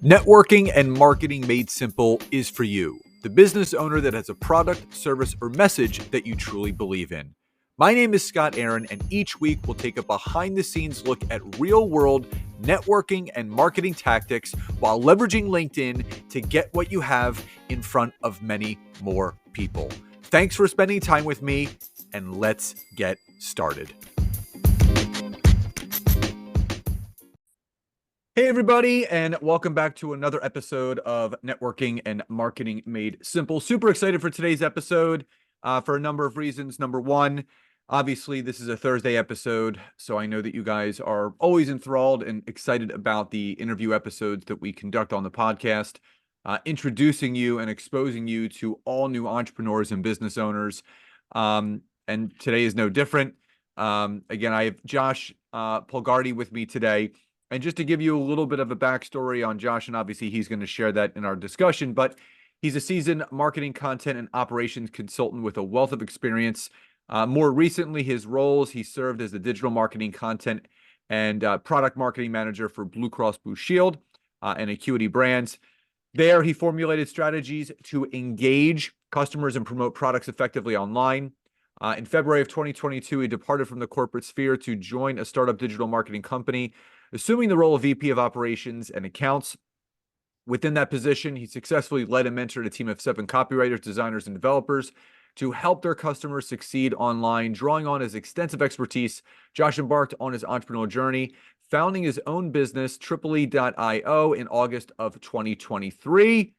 Networking and marketing made simple is for you, the business owner that has a product, service, or message that you truly believe in. My name is Scott Aaron, and each week we'll take a behind the scenes look at real world networking and marketing tactics while leveraging LinkedIn to get what you have in front of many more people. Thanks for spending time with me, and let's get started. Hey, everybody, and welcome back to another episode of Networking and Marketing Made Simple. Super excited for today's episode for a number of reasons. Number one, obviously, this is a Thursday episode, so I know that you guys are always enthralled and excited about the interview episodes that we conduct on the podcast, introducing you and exposing you to all new entrepreneurs and business owners. And today is no different. Again, I have Josh Polgardi with me today. And just to give you a little bit of a backstory on Josh, and obviously he's going to share that in our discussion, but he's a seasoned marketing content and operations consultant with a wealth of experience. More recently, his roles, he served as the digital marketing content and product marketing manager for BlueCross, BlueShield, and Acuity brands. There, he formulated strategies to engage customers and promote products effectively online. In February of 2022, he departed from the corporate sphere to join a startup digital marketing company, assuming the role of VP of Operations and Accounts. Within that position, he successfully led and mentored a team of 7 copywriters, designers, and developers to help their customers succeed online. Drawing on his extensive expertise, Josh embarked on his entrepreneurial journey, founding his own business, Tripoli.io, in August of 2023.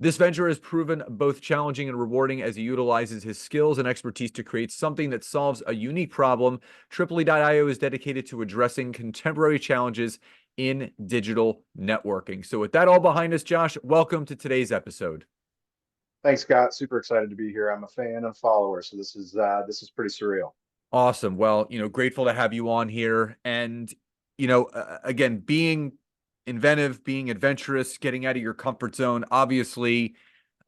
This venture has proven both challenging and rewarding as he utilizes his skills and expertise to create something that solves a unique problem. Tripoli.io is dedicated to addressing contemporary challenges in digital networking. So with that all behind us, Josh, welcome to today's episode. Thanks, Scott. Super excited to be here. I'm a fan and follower, so this is pretty surreal. Awesome. Well, grateful to have you on here. And, again, being inventive, being adventurous, getting out of your comfort zone, obviously,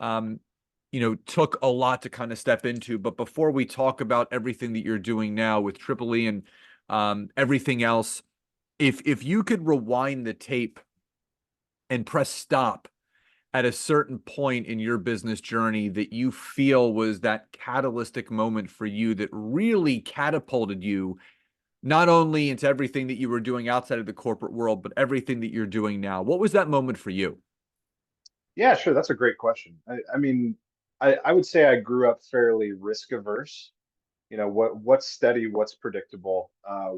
took a lot to kind of step into. But before we talk about everything that you're doing now with Tripoli and everything else, if you could rewind the tape and press stop at a certain point in your business journey that you feel was that catalytic moment for you that really catapulted you not only into everything that you were doing outside of the corporate world, but everything that you're doing now. What was that moment for you? Yeah, sure. That's a great question. I would say I grew up fairly risk averse. What's steady, what's predictable,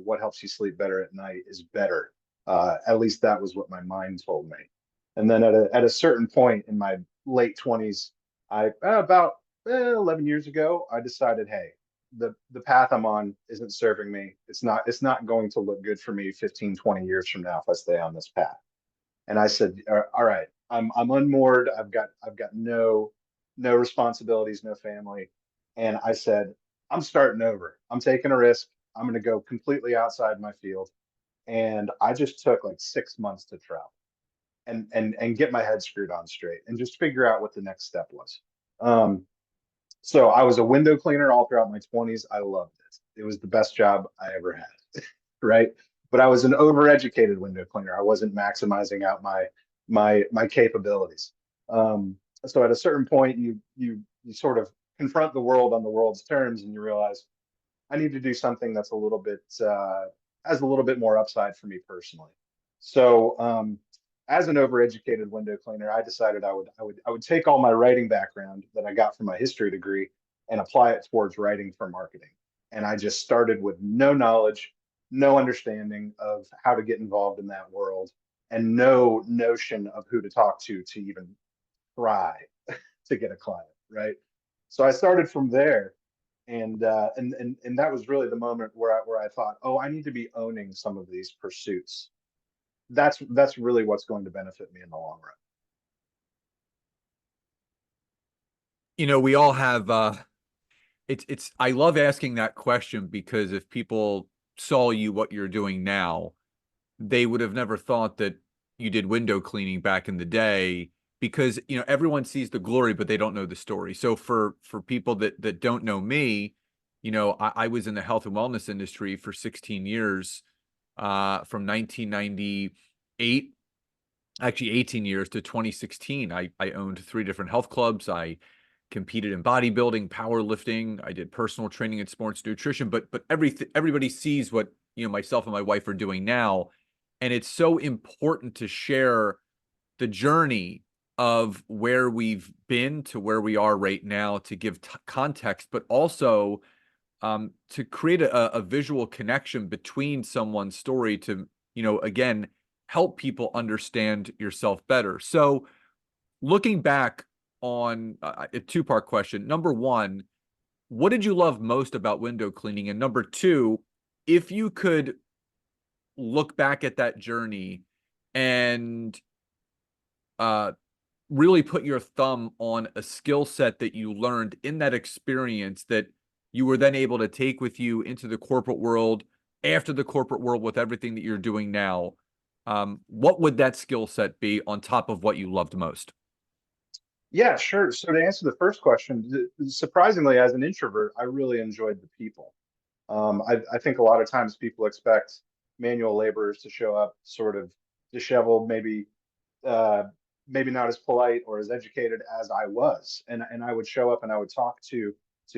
what helps you sleep better at night is better. At least that was what my mind told me. And then at a certain point in my late 20s, about 11 years ago, I decided, hey, the path I'm on isn't serving me. It's not going to look good for me 15, 20 years from now if I stay on this path. And I said, all right, I'm unmoored. I've got no responsibilities, no family. And I said, I'm starting over. I'm taking a risk. I'm going to go completely outside my field. And I just took like 6 months to travel and get my head screwed on straight and just figure out what the next step was. So I was a window cleaner all throughout my 20s. I loved it. It was the best job I ever had, right? But I was an overeducated window cleaner. I wasn't maximizing out my capabilities. So at a certain point, you sort of confront the world on the world's terms, and you realize I need to do something that's a little bit has a little bit more upside for me personally. So as an overeducated window cleaner, I decided I would take all my writing background that I got from my history degree and apply it towards writing for marketing. And I just started with no knowledge, no understanding of how to get involved in that world, and no notion of who to talk to even try to get a client, right? So I started from there, and that was really the moment where I thought, oh, I need to be owning some of these pursuits. That's really what's going to benefit me in the long run. We all have it's I love asking that question because if people saw you what you're doing now, they would have never thought that you did window cleaning back in the day because everyone sees the glory but they don't know the story. So for people that don't know me, I was in the health and wellness industry for 16 years, from 1998 actually 18 years to 2016. I owned 3 different health clubs. I competed in bodybuilding, powerlifting. I did personal training and sports nutrition, but everybody sees what, myself and my wife are doing now. And it's so important to share the journey of where we've been to where we are right now to give context, but also to create a visual connection between someone's story to, again, help people understand yourself better. So looking back on a two-part question, number one, what did you love most about window cleaning? And number two, if you could look back at that journey and uh, really put your thumb on a skill set that you learned in that experience that you were then able to take with you into the corporate world, after the corporate world with everything that you're doing now, what would that skill set be on top of what you loved most? Yeah, sure. So to answer the first question, surprisingly, as an introvert, I really enjoyed the people. I think a lot of times people expect manual laborers to show up sort of disheveled, uh, maybe not as polite or as educated as I was. And I would show up and I would talk to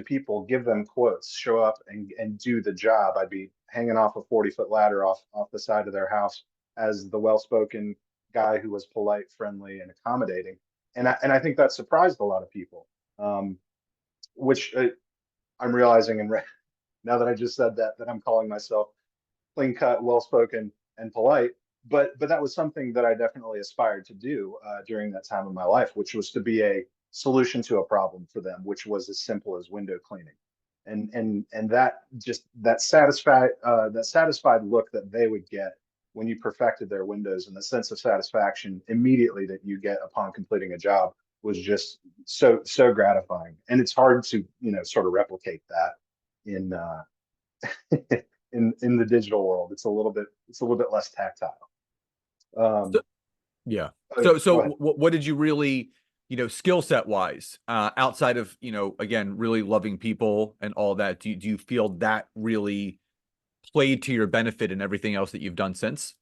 people, give them quotes, show up and do the job. I'd be hanging off a 40-foot ladder off the side of their house as the well-spoken guy who was polite, friendly, and accommodating. And I think that surprised a lot of people, which I'm realizing and now that I just said that I'm calling myself clean cut, well spoken, and polite. But that was something that I definitely aspired to do during that time of my life, which was to be a solution to a problem for them, which was as simple as window cleaning. And that just that satisfied look that they would get when you perfected their windows, and the sense of satisfaction immediately that you get upon completing a job was just so gratifying. And it's hard to sort of replicate that in in the digital world. It's a little bit less tactile. So, Um, yeah. oh, So go ahead. what did you really, skill set wise, outside of, again, really loving people and all that, do you feel that really played to your benefit in everything else that you've done since?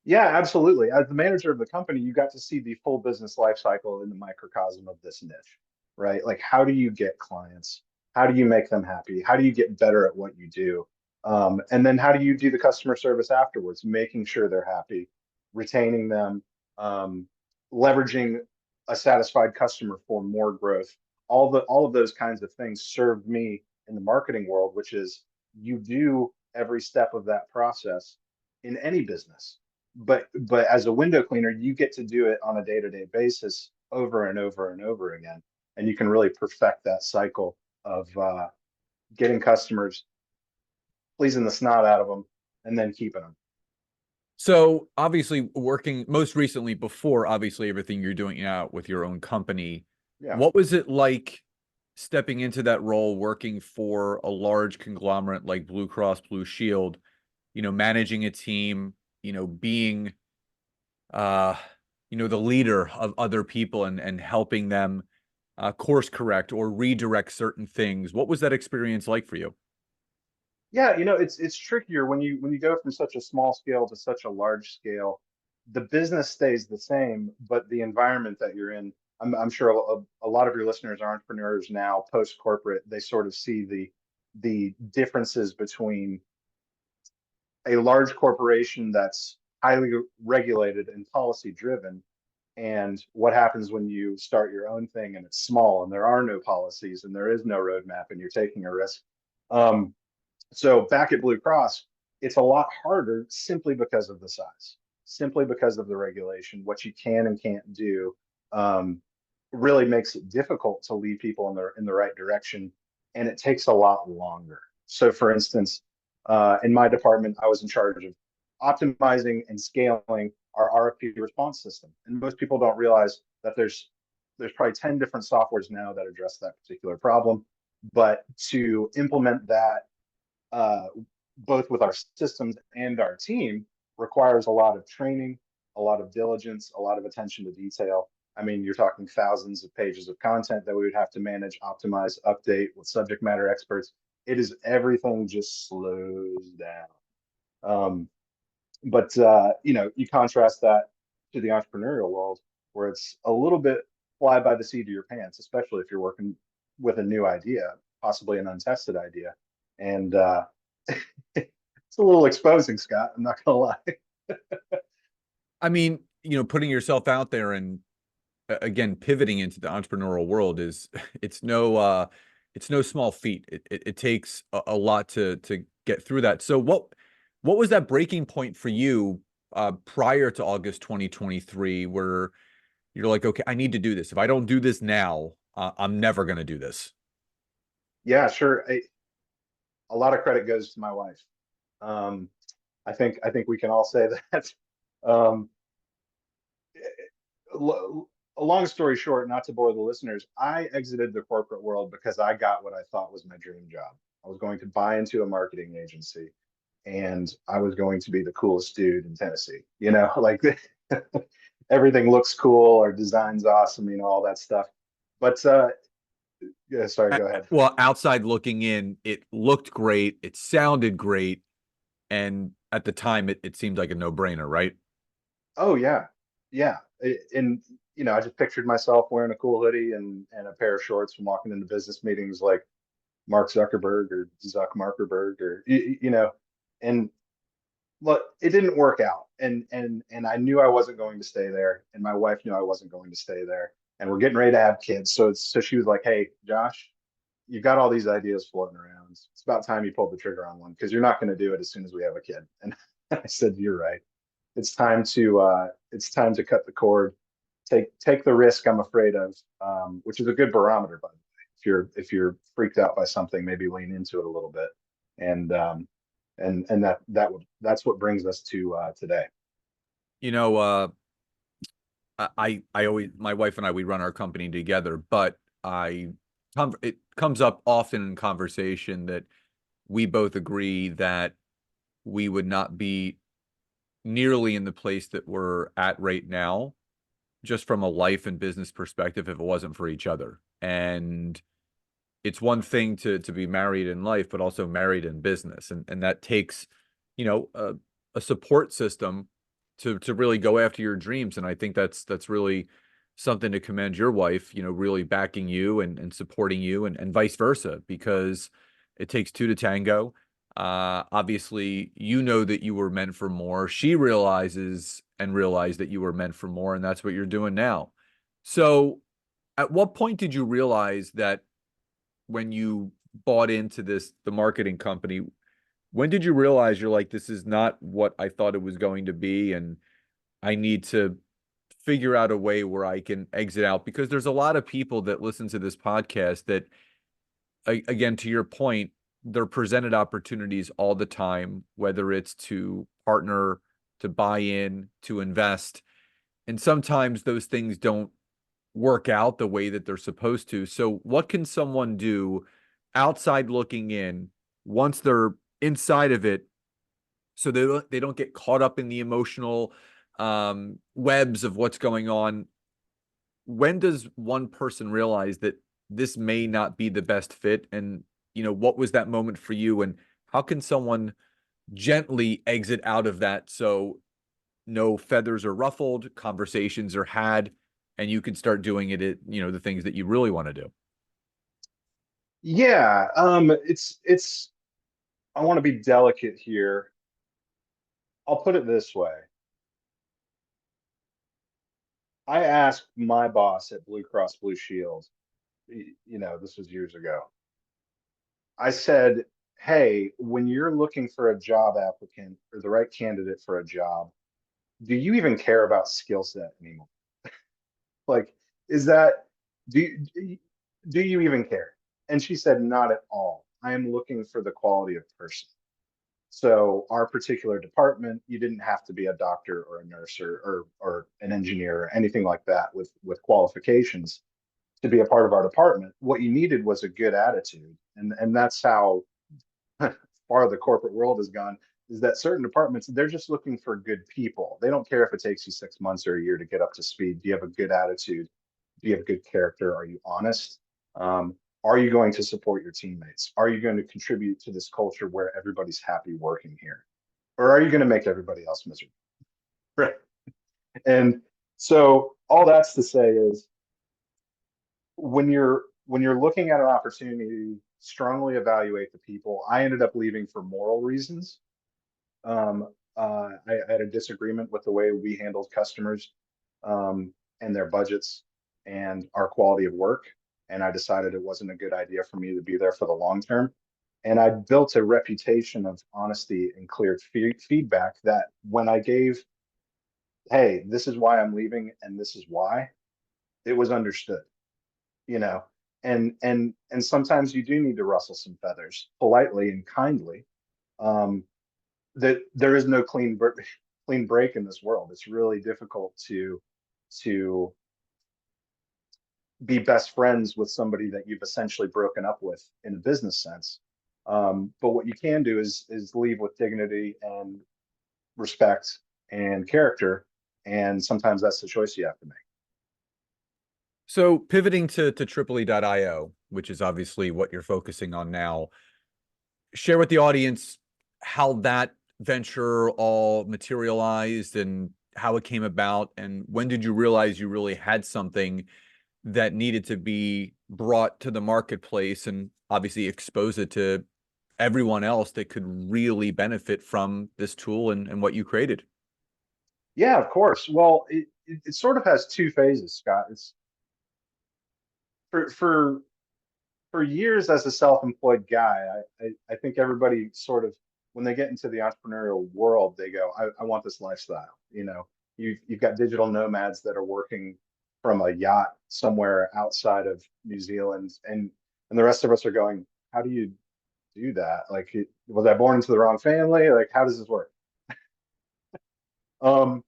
Yeah, absolutely. As the manager of the company, you got to see the full business life cycle in the microcosm of this niche, right? Like, how do you get clients? How do you make them happy? How do you get better at what you do? And then how do you do the customer service afterwards, making sure they're happy, retaining them, um, leveraging a satisfied customer for more growth. All of those kinds of things served me in the marketing world, which is you do every step of that process in any business, but as a window cleaner, you get to do it on a day-to-day basis over and over and over again, and you can really perfect that cycle of getting customers, pleasing the snot out of them, and then keeping them. So obviously working most recently before obviously everything you're doing now with your own company, Yeah. what was it like stepping into that role working for a large conglomerate like BlueCross Blue Shield, managing a team, being uh the leader of other people and helping them course correct or redirect certain things. What was that experience like for you? Yeah, it's trickier when you go from such a small scale to such a large scale. The business stays the same, but the environment that you're in, I'm sure a lot of your listeners are entrepreneurs now, post corporate. They sort of see the differences between a large corporation that's highly regulated and policy driven, and what happens when you start your own thing and it's small and there are no policies and there is no roadmap and you're taking a risk. Um, so back at Blue Cross, it's a lot harder simply because of the size, simply because of the regulation. What you can and can't do um, really makes it difficult to lead people in the right direction, and it takes a lot longer. So, for instance, in my department, I was in charge of optimizing and scaling our RFP response system, and most people don't realize that there's probably 10 different softwares now that address that particular problem. But to implement that uh, both with our systems and our team requires a lot of training, a lot of diligence, a lot of attention to detail. I mean, you're talking thousands of pages of content that we would have to manage, optimize, update with subject matter experts. It is everything just slows down. Um, but you contrast that to the entrepreneurial world where it's a little bit fly by the seat of your pants, especially if you're working with a new idea, possibly an untested idea. And it's a little exposing, Scott. I'm not gonna lie. I mean, putting yourself out there and again pivoting into the entrepreneurial world is it's no small feat. It takes a lot to get through that. So what was that breaking point for you prior to August 2023 where you're like, okay, I need to do this. If I don't do this now, I'm never going to do this. Yeah, sure. A lot of credit goes to my wife. Um, I think we can all say that. Um, a long story short, not to bore the listeners, I exited the corporate world because I got what I thought was my dream job. I was going to buy into a marketing agency and I was going to be the coolest dude in Tennessee. Like everything looks cool, our design's awesome, all that stuff. But yeah, sorry, go ahead. Well, outside looking in, it looked great. It sounded great. And at the time, it seemed like a no-brainer, right? Oh yeah, yeah. And I just pictured myself wearing a cool hoodie and a pair of shorts and walking into business meetings like Mark Zuckerberg or Zuck Markerberg or and look, it didn't work out. And I knew I wasn't going to stay there, and my wife knew I wasn't going to stay there. And we're getting ready to have kids, so she was like, "Hey, Josh, you've got all these ideas floating around. It's about time you pulled the trigger on one because you're not going to do it as soon as we have a kid." And I said, "You're right. It's time to cut the cord, take the risk I'm afraid of," which is a good barometer, by the way. If you're freaked out by something, maybe lean into it a little bit, and that's what brings us to today. You know, I always my wife and I we run our company together, but it comes up often in conversation that we both agree that we would not be nearly in the place that we're at right now, just from a life and business perspective, if it wasn't for each other. And it's one thing to be married in life, but also married in business, and that takes, you know, a support system to really go after your dreams. And I think that's really something to commend your wife, really backing you and supporting you and vice versa, because it takes two to tango. Obviously, that you were meant for more. She realized that you were meant for more, and that's what you're doing now. So, at what point did you realize that when you bought into the marketing company, when did you realize you're like, this is not what I thought it was going to be, and I need to figure out a way where I can exit out? Because there's a lot of people that listen to this podcast that, again, to your point, they're presented opportunities all the time, whether it's to partner, to buy in, to invest. And sometimes those things don't work out the way that they're supposed to. So what can someone do outside looking in once they're inside of it, so they don't get caught up in the emotional webs of what's going on? When does one person realize that this may not be the best fit? And, what was that moment for you? And how can someone gently exit out of that so no feathers are ruffled, conversations are had, and you can start doing it at, the things that you really want to do? Yeah, it's. I want to be delicate here. I'll put it this way. I asked my boss at BlueCross BlueShield, this was years ago. I said, "Hey, when you're looking for a job applicant or the right candidate for a job, do you even care about skill set anymore? Like, is that do do you even care?" And she said, "Not at all. I am looking for the quality of person." So our particular department, you didn't have to be a doctor or a nurse or an engineer or anything like that with qualifications to be a part of our department. What you needed was a good attitude, and that's how far the corporate world has gone. Is that certain departments, they're just looking for good people. They don't care if it takes you 6 months or a year to get up to speed. Do you have a good attitude? Do you have good character? Are you honest? Are you going to support your teammates? Are you going to contribute to this culture where everybody's happy working here? Or are you going to make everybody else miserable? Right. And so all that's to say is when you're looking at an opportunity, strongly evaluate the people. I ended up leaving for moral reasons. I had a disagreement with the way we handled customers and their budgets and our quality of work. And I decided it wasn't a good idea for me to be there for the long term. And I built a reputation of honesty and clear feedback that when I gave, hey, this is why I'm leaving and this is why, it was understood, you know. And sometimes you do need to rustle some feathers politely and kindly. Um, that there is no clean break in this world. It's really difficult to be best friends with somebody that you've essentially broken up with in a business sense. But what you can do is leave with dignity and respect and character, and sometimes that's the choice you have to make. So pivoting to Tripoli.io, which is obviously what you're focusing on now, share with the audience how that venture all materialized and how it came about, and when did you realize you really had something that needed to be brought to the marketplace and obviously expose it to everyone else that could really benefit from this tool and what you created. Yeah, of course. Well, it sort of has two phases, Scott. It's for for for years as a self-employed guy, I think everybody sort of, when they get into the entrepreneurial world, they go, I want this lifestyle. You know, you've got digital nomads that are working from a yacht somewhere outside of New Zealand, and the rest of us are going, how do you do that? Like, was I born into the wrong family? Like, how does this work? Um,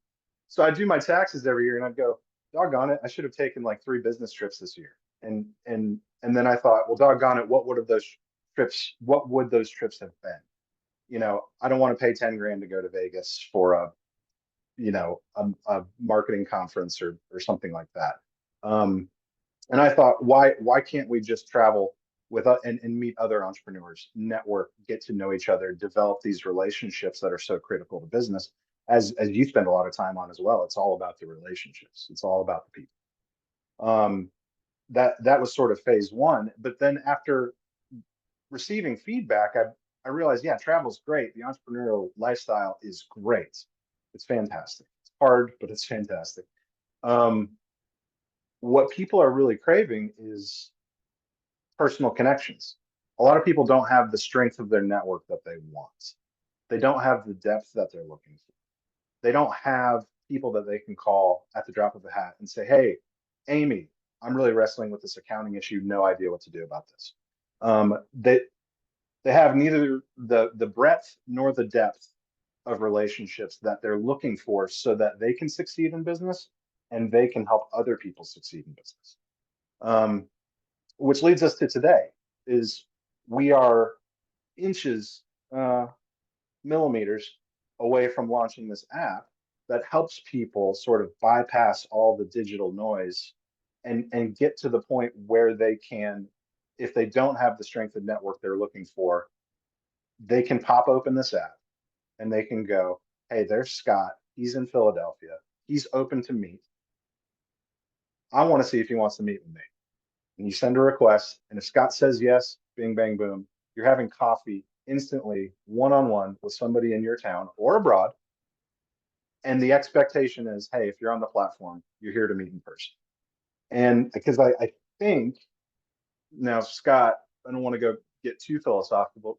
so I do my taxes every year, and I'd go, doggone it, I should have taken like 3 business trips this year. And then I thought, well, doggone it, what would those trips have been? You know, I don't want to pay 10 grand to go to Vegas for a marketing conference or something like that. Um, and I thought, why can't we just travel and meet other entrepreneurs, network, get to know each other, develop these relationships that are so critical to business, as you spend a lot of time on as well. It's all about the relationships. It's all about the people. Um, that was sort of phase one. But then after receiving feedback, I realized, yeah, travel's great. The entrepreneurial lifestyle is great. It's fantastic. It's hard, but it's fantastic. Um, what people are really craving is personal connections. A lot of people don't have the strength of their network that they want. They don't have the depth that they're looking for. They don't have people that they can call at the drop of a hat and say, hey, Amy, I'm really wrestling with this accounting issue. No idea what to do about this. They have neither the breadth nor the depth of relationships that they're looking for so that they can succeed in business and they can help other people succeed in business. Um, which leads us to today is we are inches, millimeters away from launching this app that helps people sort of bypass all the digital noise and get to the point where they can, if they don't have the strength of network they're looking for, they can pop open this app and they can go, hey, there's Scott. He's in Philadelphia. He's open to meet. I want to see if he wants to meet with me. And you send a request. And if Scott says yes, bing, bang, boom, you're having coffee instantly, one on one with somebody in your town or abroad. And the expectation is, hey, if you're on the platform, you're here to meet in person. And because I think now, Scott, I don't want to go get too philosophical,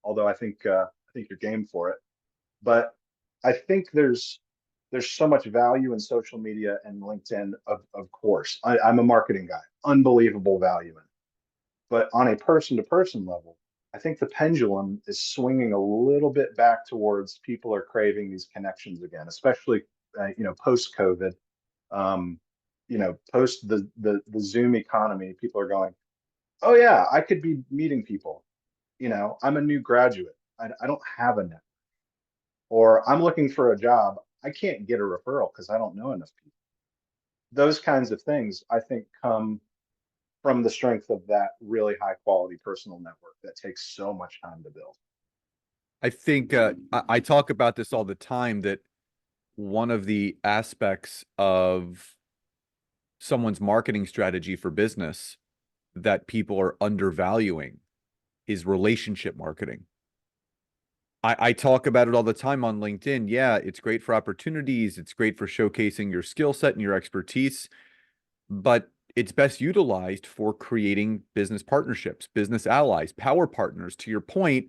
although I think you're game for it. But I think there's so much value in social media and LinkedIn, of course. I'm a marketing guy, unbelievable value in it. But on a person to person level, I think the pendulum is swinging a little bit back towards people are craving these connections again, especially post COVID, um, post the Zoom economy. People are going, oh yeah, I could be meeting people. I'm a new graduate. I don't have a net, or I'm looking for a job. I can't get a referral because I don't know enough people. Those kinds of things, I think, come from the strength of that really high quality personal network that takes so much time to build. I think I talk about this all the time that one of the aspects of someone's marketing strategy for business that people are undervaluing is relationship marketing. I talk about it all the time on LinkedIn. Yeah, it's great for opportunities. It's great for showcasing your skill set and your expertise, but it's best utilized for creating business partnerships, business allies, power partners, to your point,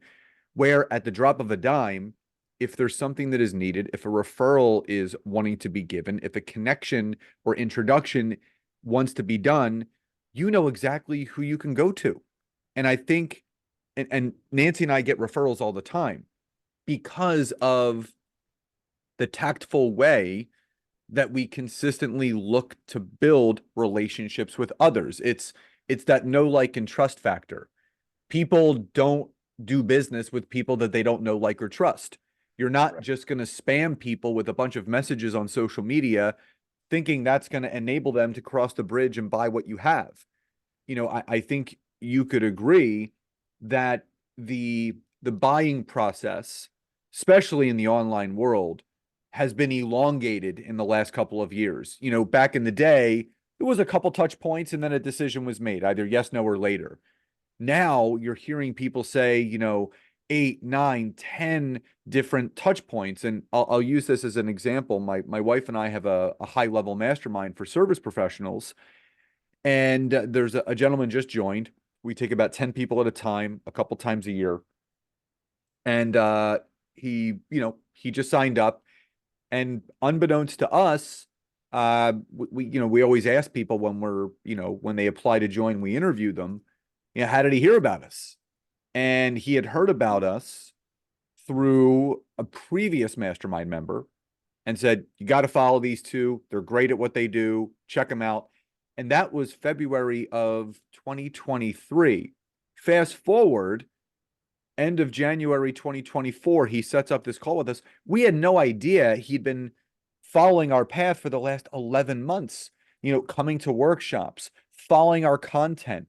where at the drop of a dime, if there's something that is needed, if a referral is wanting to be given, if a connection or introduction wants to be done, you know exactly who you can go to. And I think, and Nancy and I get referrals all the time because of the tactful way that we consistently look to build relationships with others. It's that know, like, and trust factor. People don't do business with people that they don't know, like, or trust. You're not Right. just going to spam people with a bunch of messages on social media thinking that's going to enable them to cross the bridge and buy what you have. I think you could agree that the buying process, especially in the online world, has been elongated in the last couple of years. Back in the day, it was a couple touch points and then a decision was made, either yes, no, or later. Now you're hearing people say, 8, 9, 10 different touch points. And I'll use this as an example. My wife and I have a high level mastermind for service professionals. And there's a gentleman just joined. We take about 10 people at a time, a couple times a year. And he just signed up. And unbeknownst to us, we always ask people when they apply to join, we interview them, how did he hear about us? And he had heard about us through a previous mastermind member and said, you got to follow these two. They're great at what they do. Check them out. And that was February of 2023. Fast forward, end of January 2024, he sets up this call with us. We had no idea he'd been following our path for the last 11 months, coming to workshops, following our content,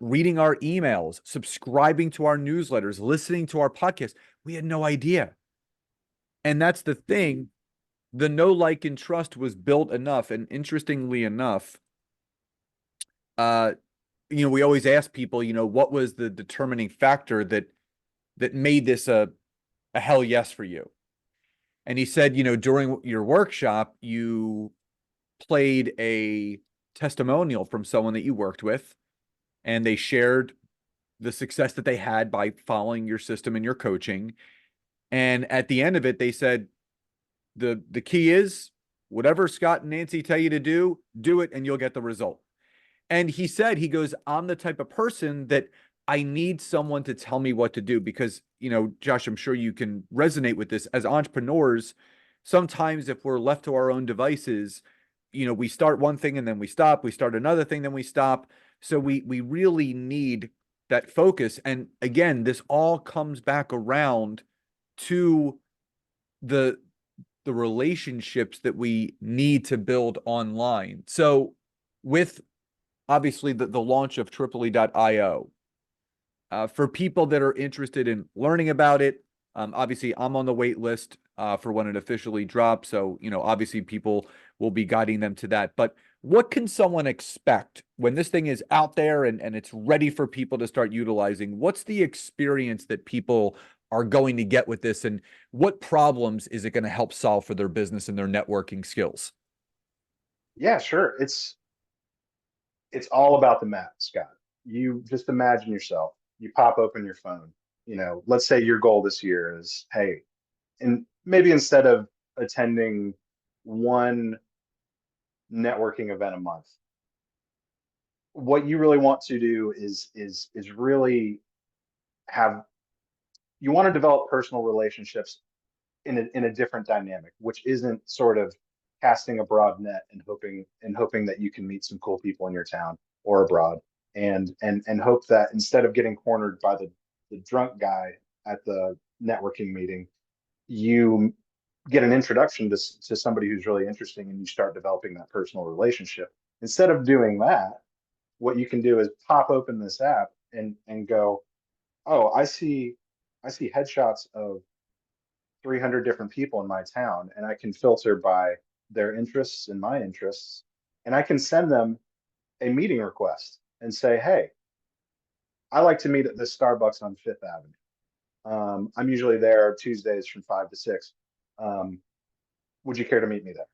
reading our emails, subscribing to our newsletters, listening to our podcast. We had no idea. And that's the thing. The know, like, and trust was built enough. And interestingly enough, uh, we always ask people, what was the determining factor that made this a hell yes for you? And he said, during your workshop, you played a testimonial from someone that you worked with, and they shared the success that they had by following your system and your coaching. And at the end of it, they said, the key is whatever Scott and Nancy tell you to do it and you'll get the result. And he said, he goes, I'm the type of person that I need someone to tell me what to do because, Josh, I'm sure you can resonate with this. As entrepreneurs, sometimes if we're left to our own devices, we start one thing and then we stop. We start another thing, then we stop. So we really need that focus. And again, this all comes back around to the relationships that we need to build online. So with obviously the launch of Tripoli.io, for people that are interested in learning about it, obviously I'm on the wait list for when it officially drops. So, obviously people will be guiding them to that. But what can someone expect when this thing is out there and it's ready for people to start utilizing? What's the experience that people are going to get with this? And what problems is it going to help solve for their business and their networking skills? Yeah, sure. It's all about the map, Scott. You just imagine yourself. You pop open your phone. Let's say your goal this year is, hey, and maybe instead of attending one networking event a month, what you really want to do is really have you want to develop personal relationships in a different dynamic, which isn't sort of casting a broad net and hoping that you can meet some cool people in your town or abroad, and hope that instead of getting cornered by the drunk guy at the networking meeting, you get an introduction to somebody who's really interesting and you start developing that personal relationship. Instead of doing that, what you can do is pop open this app and go, oh, I see headshots of 300 different people in my town, and I can filter by their interests and my interests, and I can send them a meeting request and say, hey, I like to meet at this Starbucks on Fifth Avenue. I'm usually there Tuesdays from 5 to 6. Um, would you care to meet me there?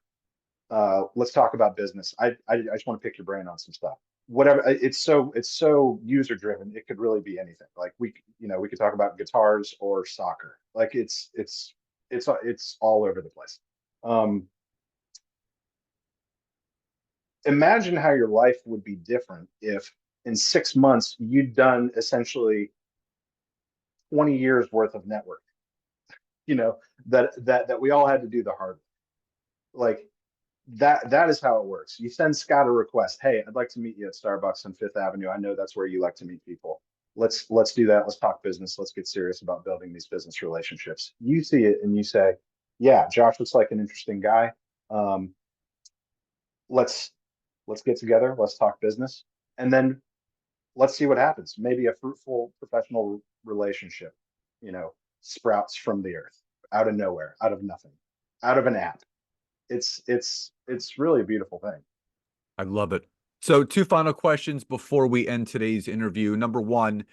Let's talk about business. I just want to pick your brain on some stuff. Whatever. It's so user driven. It could really be anything. Like we could talk about guitars or soccer. Like it's all over the place. Um, Imagine how your life would be different if in 6 months you'd done essentially 20 years worth of network. You know that we all had to do the hard work. Like that is how it works. You send Scott a request. Hey, I'd like to meet you at Starbucks on Fifth Avenue. I know that's where you like to meet people. Let's do that. Let's talk business. Let's get serious about building these business relationships. You see it and you say, yeah, Josh looks like an interesting guy. Um, let's let's get together. Let's talk business, and then let's see what happens. Maybe a fruitful professional relationship, sprouts from the earth, out of nowhere, out of nothing, out of an app. It's really a beautiful thing. I love it. So, two final questions before we end today's interview. Number one,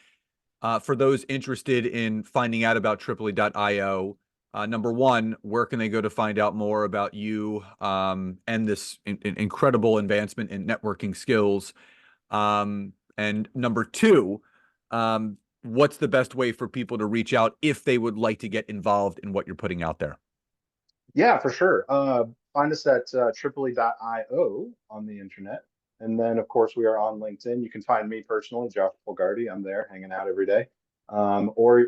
for those interested in finding out about Triply.io, number one, where can they go to find out more about you and this incredible advancement in networking skills? And number two, what's the best way for people to reach out if they would like to get involved in what you're putting out there? Yeah, for sure. Find us at Triply.io on the internet. And then, of course, we are on LinkedIn. You can find me personally, Josh Polgardi. I'm there hanging out every day. Or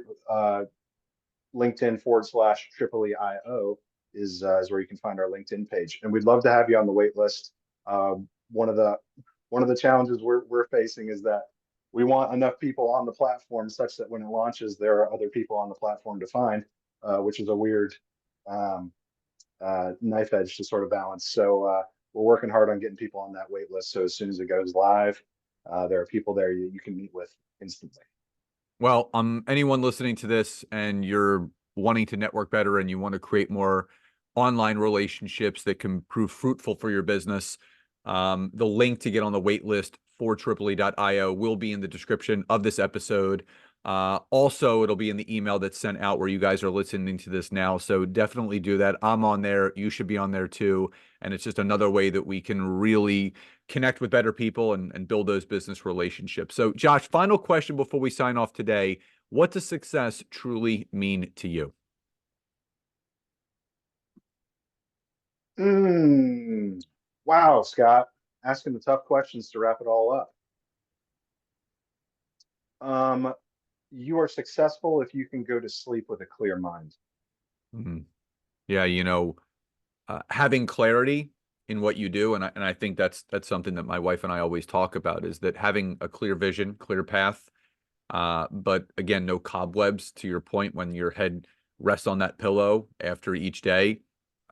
LinkedIn/Triply.io is where you can find our LinkedIn page. And we'd love to have you on the wait list. One of the challenges we're facing is that we want enough people on the platform such that when it launches, there are other people on the platform to find, which is a weird um, knife edge to sort of balance. So we're working hard on getting people on that wait list. So as soon as it goes live, there are people there you can meet with instantly. Well, anyone listening to this and you're wanting to network better and you want to create more online relationships that can prove fruitful for your business, the link to get on the wait list for Triply.io will be in the description of this episode. Also, it'll be in the email that's sent out where you guys are listening to this now. So definitely do that. I'm on there. You should be on there too. And it's just another way that we can really connect with better people and build those business relationships. So, Josh, final question before we sign off today. What does success truly mean to you? Wow, Scott, asking the tough questions to wrap it all up. You are successful if you can go to sleep with a clear mind. Mhm. Yeah, having clarity in what you do, and I think that's something that my wife and I always talk about, is that having a clear vision, clear path, but again, no cobwebs, to your point, when your head rests on that pillow after each day,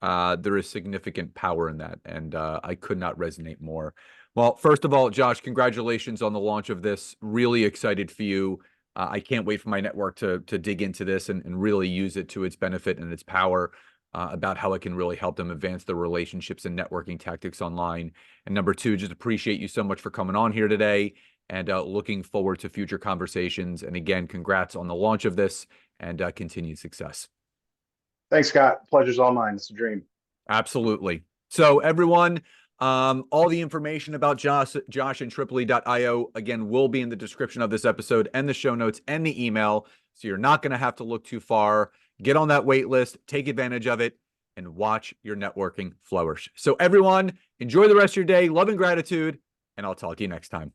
there is significant power in that, and I could not resonate more. Well, first of all, Josh, congratulations on the launch of this. Really excited for you. I can't wait for my network to dig into this and really use it to its benefit and its power, about how it can really help them advance their relationships and networking tactics online. And number two, just appreciate you so much for coming on here today, and looking forward to future conversations. And again, congrats on the launch of this, and continued success. Thanks, Scott. Pleasure's all mine. It's a dream. Absolutely. So everyone, all the information about Josh and Triply.io, again, will be in the description of this episode and the show notes and the email. So you're not going to have to look too far. Get on that wait list, take advantage of it, and watch your networking flourish. So everyone, enjoy the rest of your day. Love and gratitude, and I'll talk to you next time.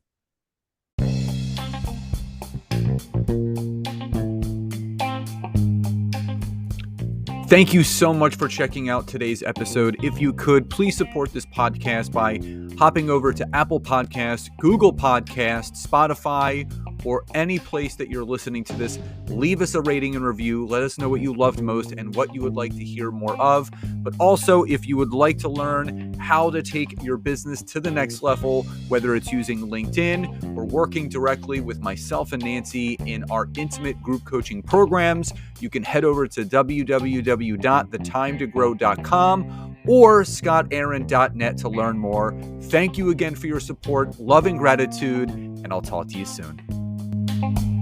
Thank you so much for checking out today's episode. If you could, please support this podcast by hopping over to Apple Podcasts, Google Podcasts, Spotify, or any place that you're listening to this, leave us a rating and review. Let us know what you loved most and what you would like to hear more of. But also, if you would like to learn how to take your business to the next level, whether it's using LinkedIn or working directly with myself and Nancy in our intimate group coaching programs, you can head over to www.thetimetogrow.com or scottaaron.net to learn more. Thank you again for your support, love and gratitude, and I'll talk to you soon.